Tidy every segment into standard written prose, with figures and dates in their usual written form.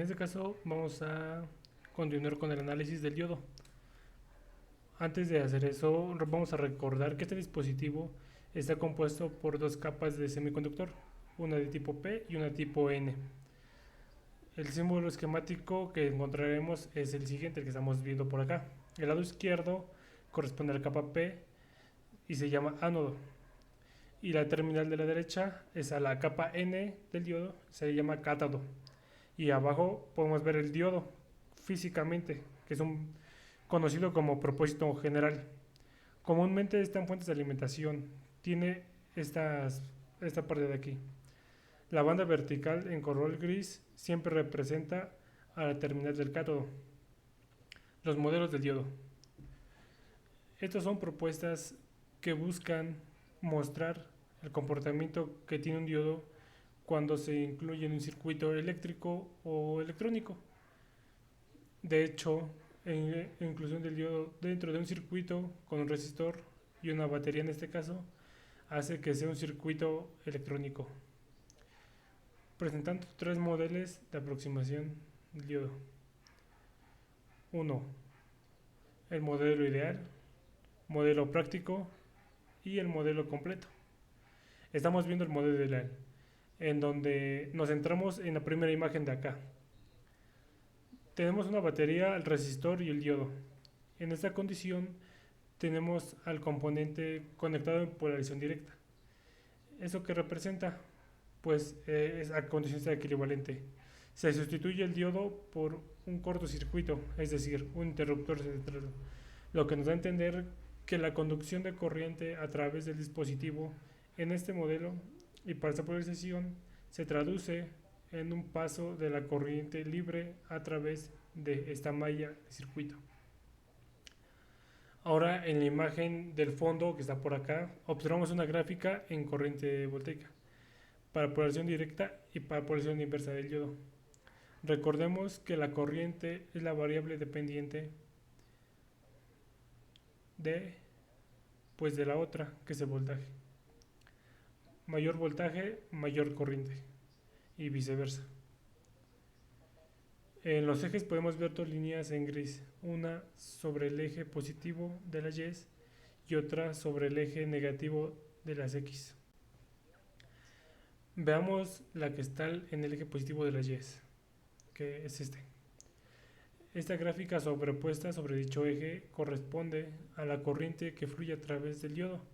En este caso vamos a continuar con el análisis del yodo. Antes de hacer eso, vamos a recordar que este dispositivo está compuesto por dos capas de semiconductor, una de tipo P y una de tipo N. El símbolo esquemático que encontraremos es el siguiente, el que estamos viendo por acá. El lado izquierdo corresponde a la capa P y se llama ánodo. Y la terminal de la derecha es a la capa N del diodo, se llama cátodo. Y abajo podemos ver el diodo físicamente, que es un conocido como propósito general. Comúnmente está en fuentes de alimentación. Tiene esta parte de aquí. La banda vertical en color gris siempre representa a la terminal del cátodo. Los modelos del diodo. Estas son propuestas que buscan mostrar el comportamiento que tiene un diodo cuando se incluye en un circuito eléctrico o electrónico. De hecho, inclusión del diodo dentro de un circuito con un resistor y una batería en este caso hace que sea un circuito electrónico, presentando tres modelos de aproximación del diodo. Uno, el modelo ideal, modelo práctico y el modelo completo. Estamos viendo el modelo ideal, en donde nos centramos en la primera imagen de acá. Tenemos una batería, el resistor y el diodo. En esta condición tenemos al componente conectado en polarización directa. ¿Eso qué representa? Pues es a condición de equivalente. Se sustituye el diodo por un cortocircuito, es decir, un interruptor central, lo que nos da a entender que la conducción de corriente a través del dispositivo en este modelo y para esta polarización se traduce en un paso de la corriente libre a través de esta malla de circuito. Ahora en la imagen del fondo que está por acá observamos una gráfica en corriente voltaica para polarización directa y para polarización inversa del yodo. Recordemos que la corriente es la variable dependiente de, pues de la otra, que es el voltaje. Mayor voltaje, mayor corriente y viceversa. En los ejes podemos ver dos líneas en gris, una sobre el eje positivo de las Y y otra sobre el eje negativo de las X. Veamos la que está en el eje positivo de las Y, que es este. Esta gráfica sobrepuesta sobre dicho eje corresponde a la corriente que fluye a través del diodo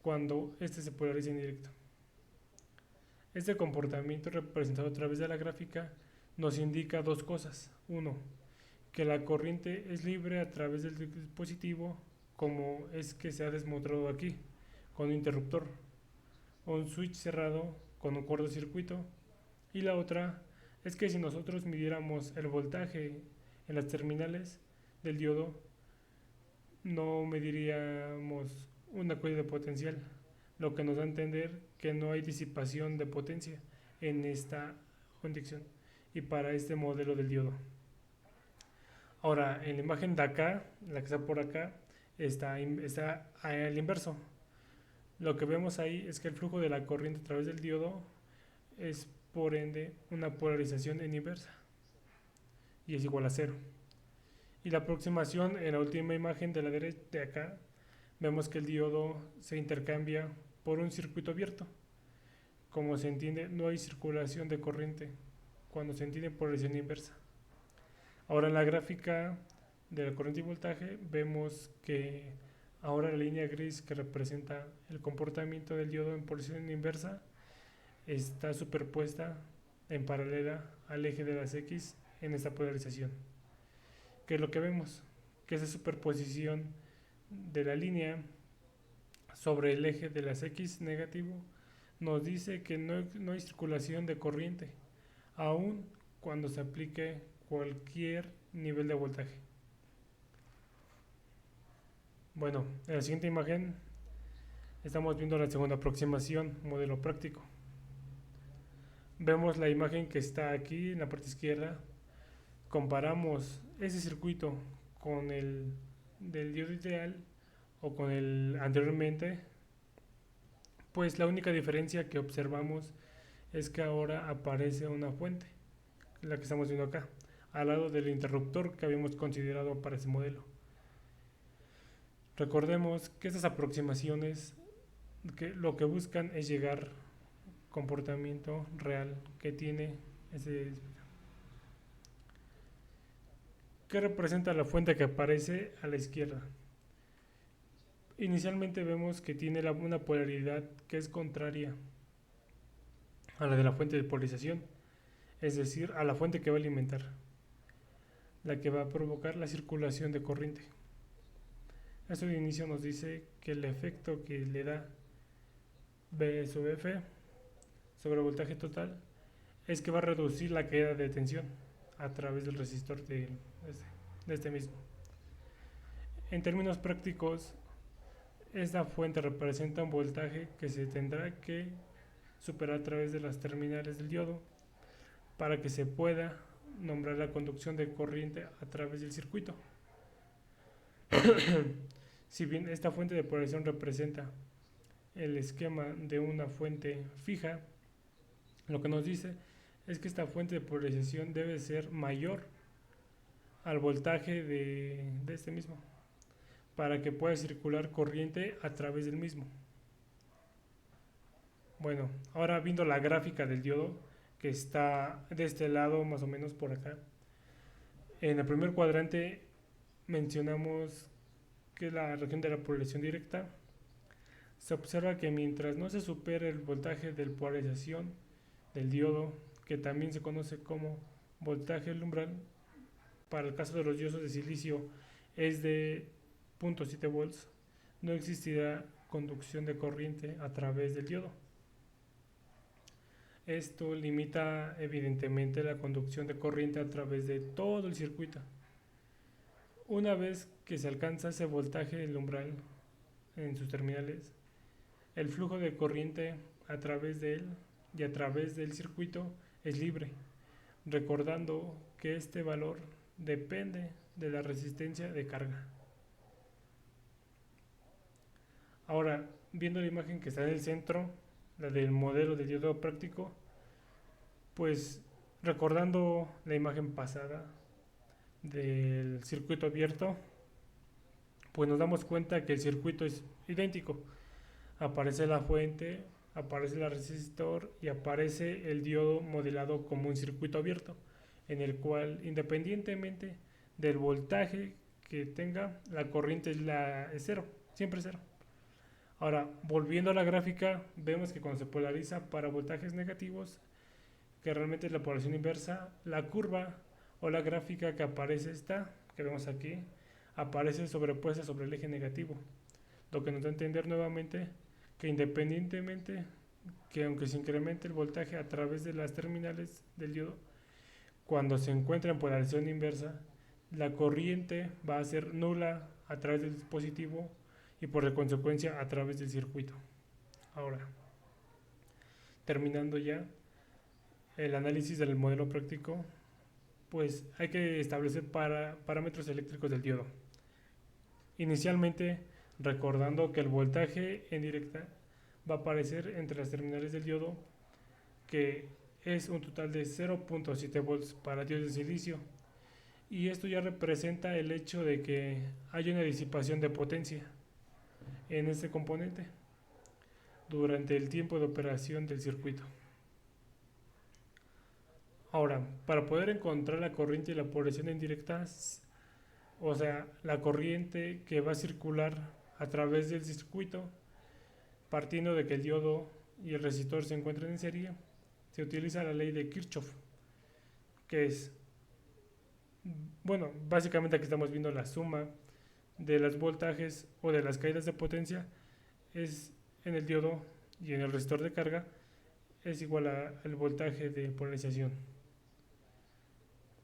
cuando éste se polariza en directo. Este comportamiento representado a través de la gráfica nos indica dos cosas. Uno, que la corriente es libre a través del dispositivo, como es que se ha demostrado aquí, con un interruptor o un switch cerrado con un cortocircuito. Y la otra es que si nosotros midiéramos el voltaje en las terminales del diodo, no mediríamos una caída de potencial, lo que nos da a entender que no hay disipación de potencia en esta condición y para este modelo del diodo. Ahora, en la imagen de acá, la que está por acá, está al inverso. Lo que vemos ahí es que el flujo de la corriente a través del diodo es por ende una polarización en inversa y es igual a cero. Y la aproximación en la última imagen de la derecha de acá, vemos que el diodo se intercambia por un circuito abierto. Como se entiende, no hay circulación de corriente cuando se entiende polarización inversa. Ahora en la gráfica de la corriente y voltaje vemos que ahora la línea gris que representa el comportamiento del diodo en polarización inversa está superpuesta en paralela al eje de las X en esta polarización. ¿Qué es lo que vemos? Que esa superposición de la línea sobre el eje de las X negativo nos dice que no hay circulación de corriente, aun cuando se aplique cualquier nivel de voltaje. Bueno, en la siguiente imagen estamos viendo la segunda aproximación, modelo práctico. Vemos la imagen que está aquí en la parte izquierda. Comparamos ese circuito con el del diodo ideal o con el anteriormente, pues la única diferencia que observamos es que ahora aparece una fuente la que estamos viendo acá, al lado del interruptor que habíamos considerado para ese modelo. Recordemos que estas aproximaciones lo que buscan es llegar comportamiento real que tiene ese. ¿Qué representa la fuente que aparece a la izquierda? Inicialmente vemos que tiene una polaridad que es contraria a la de la fuente de polarización, es decir, a la fuente que va a alimentar, la que va a provocar la circulación de corriente. Esto de inicio nos dice que el efecto que le da V sobre F sobre voltaje total es que va a reducir la caída de tensión a través del resistor de este mismo. En términos prácticos, esta fuente representa un voltaje que se tendrá que superar a través de las terminales del diodo para que se pueda nombrar la conducción de corriente a través del circuito. Si bien esta fuente de polarización representa el esquema de una fuente fija, lo que nos dice es que esta fuente de polarización debe ser mayor al voltaje de este mismo para que pueda circular corriente a través del mismo. Bueno, ahora viendo la gráfica del diodo que está de este lado más o menos por acá, en el primer cuadrante mencionamos que la región de la polarización directa. Se observa que mientras no se supere el voltaje de polarización del diodo, que también se conoce como voltaje del umbral, para el caso de los diodos de silicio es de 0.7 volts, no existirá conducción de corriente a través del diodo. Esto limita evidentemente la conducción de corriente a través de todo el circuito. Una vez que se alcanza ese voltaje del umbral en sus terminales, el flujo de corriente a través de él y a través del circuito es libre, recordando que este valor depende de la resistencia de carga. Ahora, viendo la imagen que está en el centro, la del modelo de diodo práctico, pues recordando la imagen pasada del circuito abierto, pues nos damos cuenta que el circuito es idéntico. Aparece la fuente, aparece el resistor y aparece el diodo modelado como un circuito abierto, en el cual independientemente del voltaje que tenga, la corriente es cero, siempre cero. Ahora, volviendo a la gráfica, vemos que cuando se polariza para voltajes negativos, que realmente es la polarización inversa, la curva o la gráfica que aparece que vemos aquí, aparece sobrepuesta sobre el eje negativo, lo que nos da a entender nuevamente que independientemente que aunque se incremente el voltaje a través de las terminales del diodo, cuando se encuentra en polarización inversa, la corriente va a ser nula a través del dispositivo y por consecuencia a través del circuito. Ahora, terminando ya el análisis del modelo práctico, pues hay que establecer parámetros eléctricos del diodo. Inicialmente, recordando que el voltaje en directa va a aparecer entre las terminales del diodo, que es un total de 0.7 volts para diodos de silicio, y esto ya representa el hecho de que hay una disipación de potencia en este componente durante el tiempo de operación del circuito. Ahora, para poder encontrar la corriente y la polarización indirectas, o sea, la corriente que va a circular a través del circuito, partiendo de que el diodo y el resistor se encuentran en serie, se utiliza la ley de Kirchhoff, que es, bueno, básicamente aquí estamos viendo la suma de los voltajes o de las caídas de potencia es en el diodo y en el resistor de carga es igual al voltaje de polarización.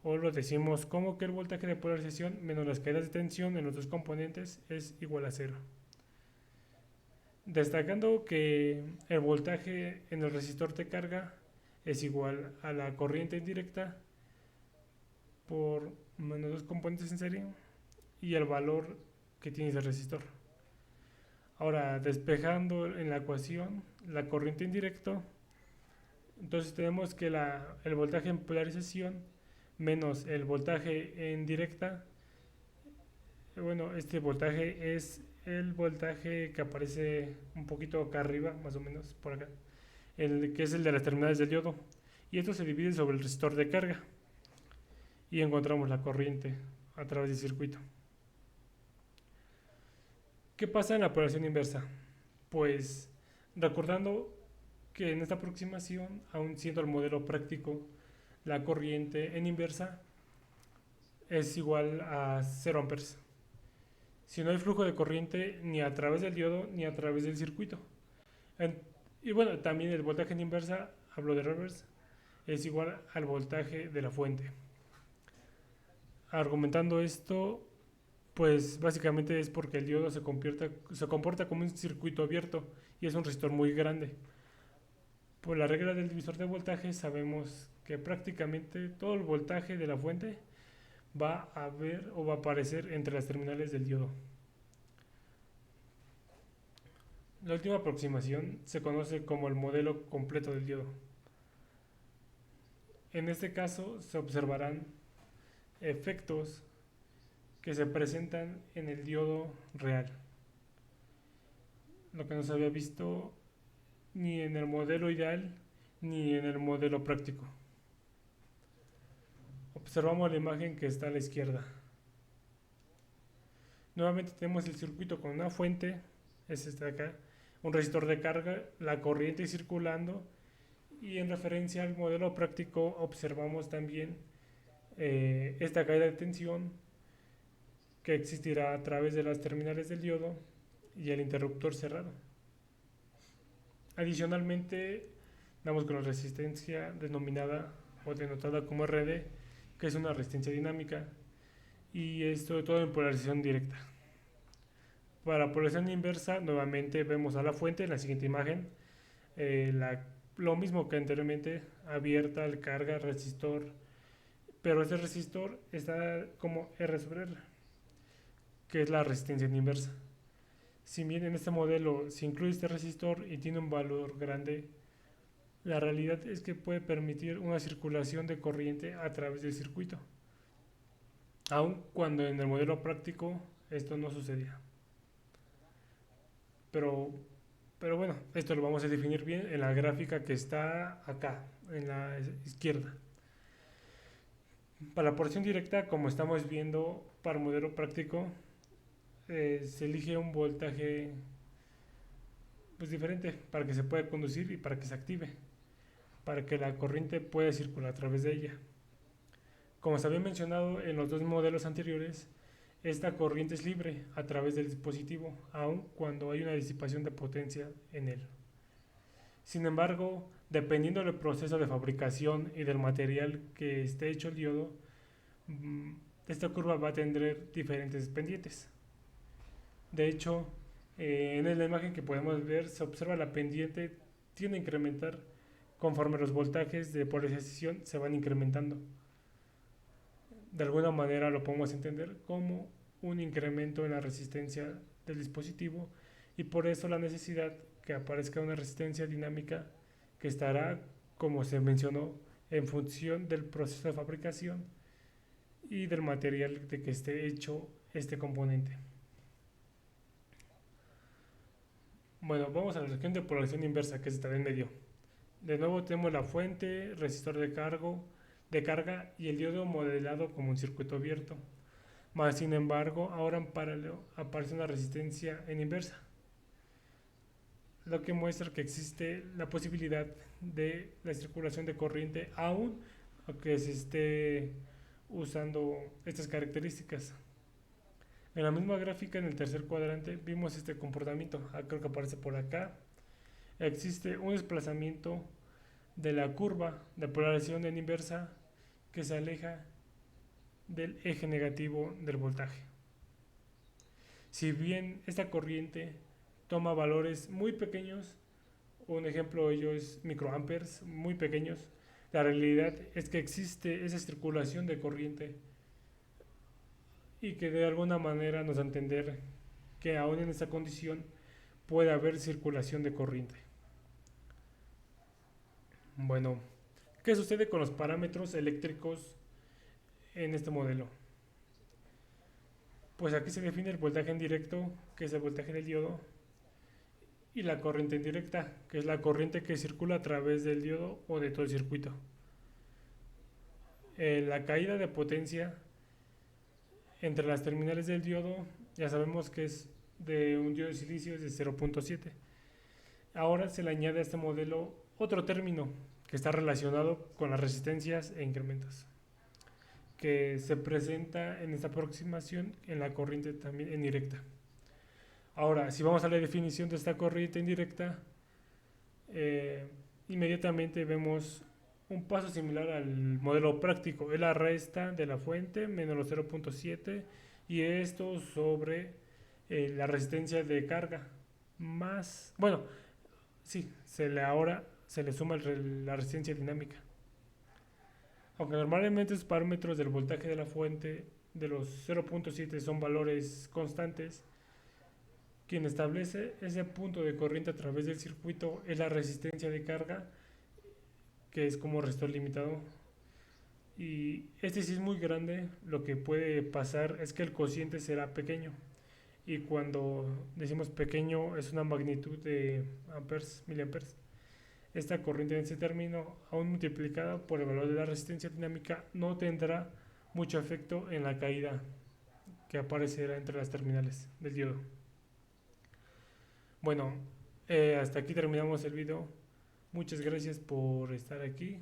O lo decimos como que el voltaje de polarización menos las caídas de tensión en los dos componentes es igual a cero. Destacando que el voltaje en el resistor de carga es igual a la corriente indirecta por menos dos componentes en serie y el valor que tiene ese resistor. Ahora, despejando en la ecuación la corriente indirecta Entonces tenemos que el voltaje en polarización menos el voltaje en directa. Bueno, este voltaje es el voltaje que aparece un poquito acá arriba, más o menos por acá, que es el de las terminales del diodo. Y esto se divide sobre el resistor de carga y encontramos la corriente a través del circuito. ¿Qué pasa en la polarización inversa? Pues recordando que en esta aproximación, aun siendo el modelo práctico, la corriente en inversa es igual a 0 amperes. Si no hay flujo de corriente ni a través del diodo ni a través del circuito. Y bueno, también el voltaje en inversa, hablo de reverse, es igual al voltaje de la fuente. Argumentando esto, pues básicamente es porque el diodo se comporta como un circuito abierto y es un resistor muy grande. Por la regla del divisor de voltaje sabemos que prácticamente todo el voltaje de la fuente va a ver o va a aparecer entre las terminales del diodo. La última aproximación se conoce como el modelo completo del diodo. En este caso se observarán efectos que se presentan en el diodo real, lo que no se había visto ni en el modelo ideal ni en el modelo práctico. Observamos la imagen que está a la izquierda. Nuevamente tenemos el circuito con una fuente, es este de acá, un resistor de carga, la corriente circulando, y en referencia al modelo práctico observamos también esta caída de tensión que existirá a través de las terminales del diodo y el interruptor cerrado. Adicionalmente, damos con la resistencia denominada o denotada como RD, que es una resistencia dinámica, y esto todo en polarización directa. Para polarización inversa, nuevamente vemos a la fuente en la siguiente imagen, lo mismo que anteriormente, abierta, el carga, resistor, pero este resistor está como R sobre R, que es la resistencia inversa. Si bien en este modelo se incluye este resistor y tiene un valor grande, la realidad es que puede permitir una circulación de corriente a través del circuito, aun cuando en el modelo práctico esto no sucedía. Pero, pero bueno, esto lo vamos a definir bien en la gráfica que está acá, en la izquierda. Para la porción directa, como estamos viendo para el modelo práctico, se elige un voltaje pues diferente para que se pueda conducir y para que se active, para que la corriente pueda circular a través de ella. Como se había mencionado en los dos modelos anteriores, esta corriente es libre a través del dispositivo, aun cuando hay una disipación de potencia en él. Sin embargo, dependiendo del proceso de fabricación y del material que esté hecho el diodo, esta curva va a tener diferentes pendientes. De hecho, en la imagen que podemos ver se observa la pendiente tiende a incrementar conforme los voltajes de polarización se van incrementando. De alguna manera lo podemos entender como un incremento en la resistencia del dispositivo y por eso la necesidad que aparezca una resistencia dinámica que estará, como se mencionó, en función del proceso de fabricación y del material de que esté hecho este componente. Bueno, vamos a la región de polarización inversa que está en medio. De nuevo tenemos la fuente, resistor de carga y el diodo modelado como un circuito abierto. Más sin embargo, ahora en paralelo aparece una resistencia en inversa, lo que muestra que existe la posibilidad de la circulación de corriente aún aunque se esté usando estas características. En la misma gráfica, en el tercer cuadrante, vimos este comportamiento. Creo que aparece por acá. Existe un desplazamiento de la curva de polarización en inversa que se aleja del eje negativo del voltaje. Si bien esta corriente toma valores muy pequeños, un ejemplo de ello es microamperes, muy pequeños, la realidad es que existe esa circulación de corriente y que de alguna manera nos da a entender que aún en esta condición puede haber circulación de corriente. Bueno, ¿qué sucede con los parámetros eléctricos en este modelo? Pues aquí se define el voltaje en directo, que es el voltaje del diodo, y la corriente indirecta, que es la corriente que circula a través del diodo o de todo el circuito. La caída de potencia entre las terminales del diodo, ya sabemos que es de un diodo de silicio es de 0.7. Ahora se le añade a este modelo otro término que está relacionado con las resistencias e incrementos, que se presenta en esta aproximación en la corriente también indirecta. Ahora, si vamos a la definición de esta corriente indirecta, eh, inmediatamente vemos un paso similar al modelo práctico. Es la resta de la fuente menos los 0.7 y esto sobre la resistencia de carga más, bueno, sí, ahora se le suma la resistencia dinámica. Aunque normalmente los parámetros del voltaje de la fuente de los 0.7 son valores constantes, quien establece ese punto de corriente a través del circuito es la resistencia de carga, que es como restor limitado. Y este sí es muy grande, lo que puede pasar es que el cociente será pequeño. Y cuando decimos pequeño es una magnitud de amperes, miliamperes. Esta corriente en ese término, aún multiplicada por el valor de la resistencia dinámica, no tendrá mucho efecto en la caída que aparecerá entre las terminales del diodo. Bueno, hasta aquí terminamos el video. Muchas gracias por estar aquí.